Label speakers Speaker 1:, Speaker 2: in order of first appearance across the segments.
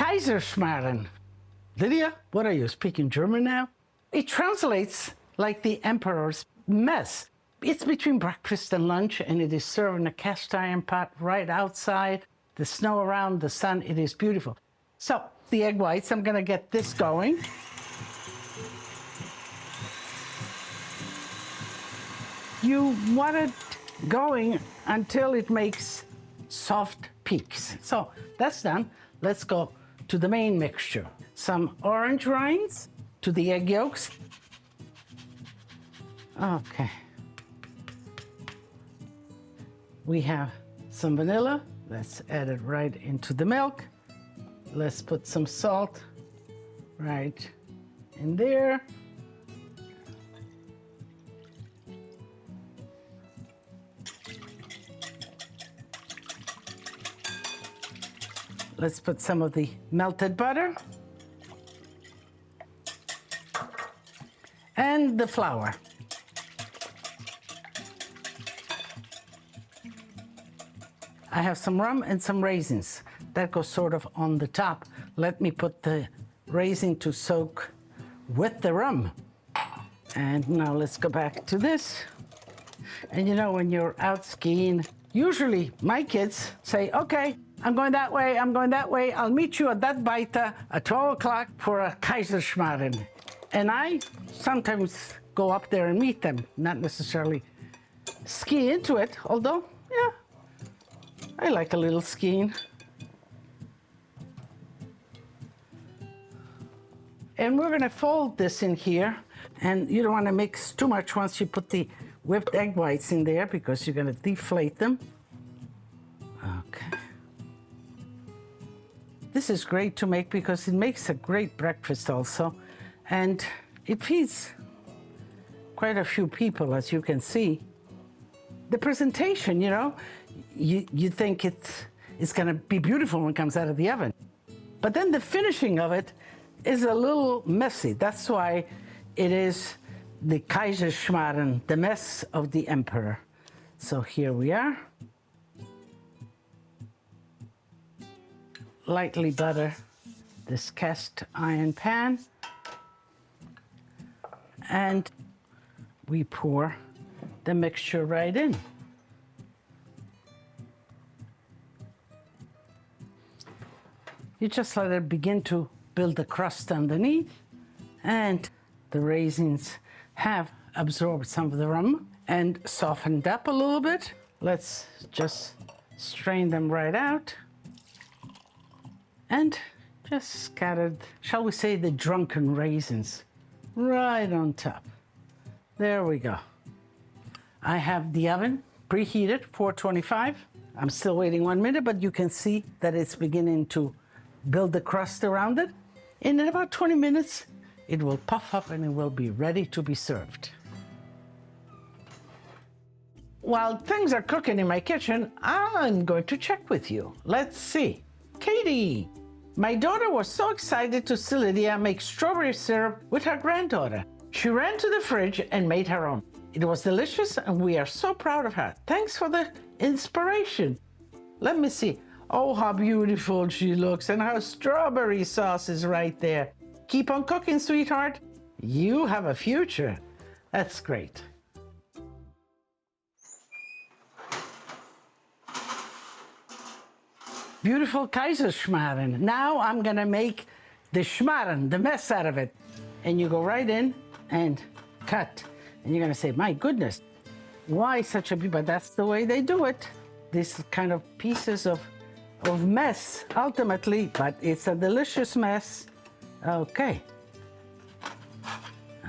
Speaker 1: Kaiserschmarrn. Lydia, what are you, speaking German now? It translates like the emperor's mess. It's between breakfast and lunch, and it is served in a cast iron pot right outside. The snow around, the sun, it is beautiful. So, the egg whites, I'm gonna get this going. You want it going until it makes soft peaks. So, that's done. Let's go to the main mixture. Some orange rinds to the egg yolks. Okay. We have some vanilla. Let's add it right into the milk. Let's put some salt right in there. Let's put some of the melted butter and the flour. I have some rum and some raisins. That goes sort of on the top. Let me put the raisin to soak with the rum. And now let's go back to this. And you know, when you're out skiing, usually my kids say, okay, I'm going that way, I'm going that way. I'll meet you at that baita at 12 o'clock for a Kaiserschmarrn. And I sometimes go up there and meet them, not necessarily ski into it, although, yeah, I like a little skiing. And we're gonna fold this in here, and you don't wanna mix too much once you put the whipped egg whites in there because you're gonna deflate them. Okay. This is great to make because it makes a great breakfast also, and it feeds quite a few people, as you can see. The presentation, you know, you think it's gonna be beautiful when it comes out of the oven. But then the finishing of it is a little messy. That's why it is the Kaiserschmarrn, the mess of the emperor. So here we are. Lightly butter this cast iron pan. And we pour the mixture right in. You just let it begin to build the crust underneath, and the raisins have absorbed some of the rum and softened up a little bit. Let's just strain them right out and just scattered, shall we say, the drunken raisins right on top. There we go. I have the oven preheated, 425. I'm still waiting 1 minute, but you can see that it's beginning to build the crust around it. And in about 20 minutes, it will puff up and it will be ready to be served. While things are cooking in my kitchen, I'm going to check with you. Let's see. Katie, my daughter was so excited to see Lydia make strawberry syrup with her granddaughter. She ran to the fridge and made her own. It was delicious and we are so proud of her. Thanks for the inspiration. Let me see. Oh, how beautiful she looks, and her strawberry sauce is right there. Keep on cooking, sweetheart. You have a future. That's great. Beautiful Kaiserschmarrn. Now I'm gonna make the schmarrn, the mess out of it. And you go right in and cut. And you're gonna say, my goodness, why such a big, but that's the way they do it. These kind of pieces of mess, ultimately, but it's a delicious mess. Okay.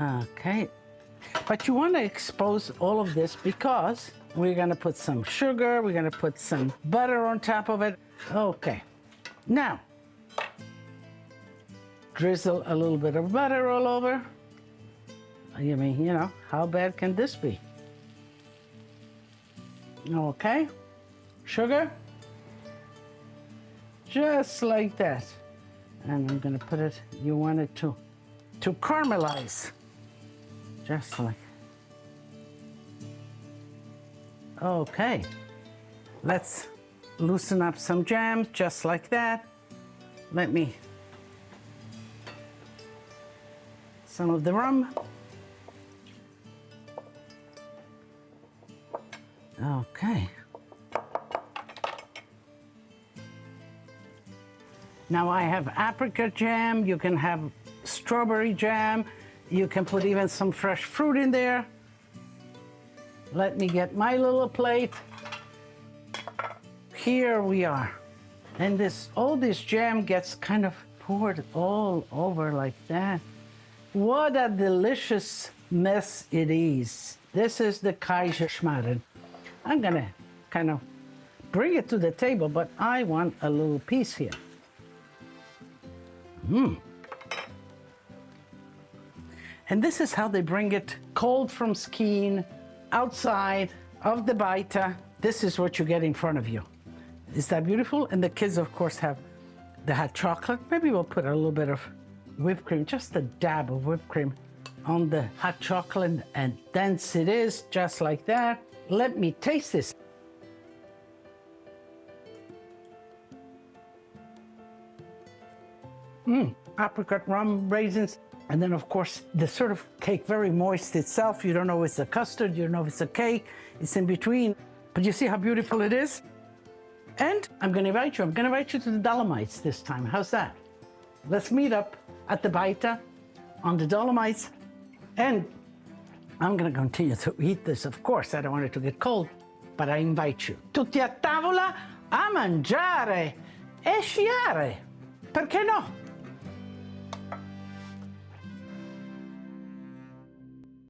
Speaker 1: Okay. But you want to expose all of this because we're going to put some sugar, we're going to put some butter on top of it. Okay. Now, drizzle a little bit of butter all over. I mean, you know, how bad can this be? Okay. Sugar. Just like that. And I'm gonna put it, you want it to caramelize. Just like. Okay. Let's loosen up some jam, just like that. Let me some of the rum. Okay. Now I have apricot jam, you can have strawberry jam, you can put even some fresh fruit in there. Let me get my little plate. Here we are. And all this jam gets kind of poured all over like that. What a delicious mess it is. This is the Kaiserschmarrn. I'm gonna kind of bring it to the table, but I want a little piece here. And this is how they bring it cold from skiing outside of the baita. This is what you get in front of you. Is that beautiful? And the kids, of course, have the hot chocolate. Maybe we'll put a little bit of whipped cream, just a dab of whipped cream on the hot chocolate, and dense it is, just like that. Let me taste this. Apricot rum, raisins, and then of course the sort of cake, very moist itself. You don't know if it's a custard, you don't know if it's a cake, it's in between. But you see how beautiful it is? And I'm gonna invite you to the Dolomites this time. How's that? Let's meet up at the baita on the Dolomites, and I'm gonna continue to eat this, of course. I don't want it to get cold, but I invite you. Tutti a tavola a mangiare e sciare. Perché no?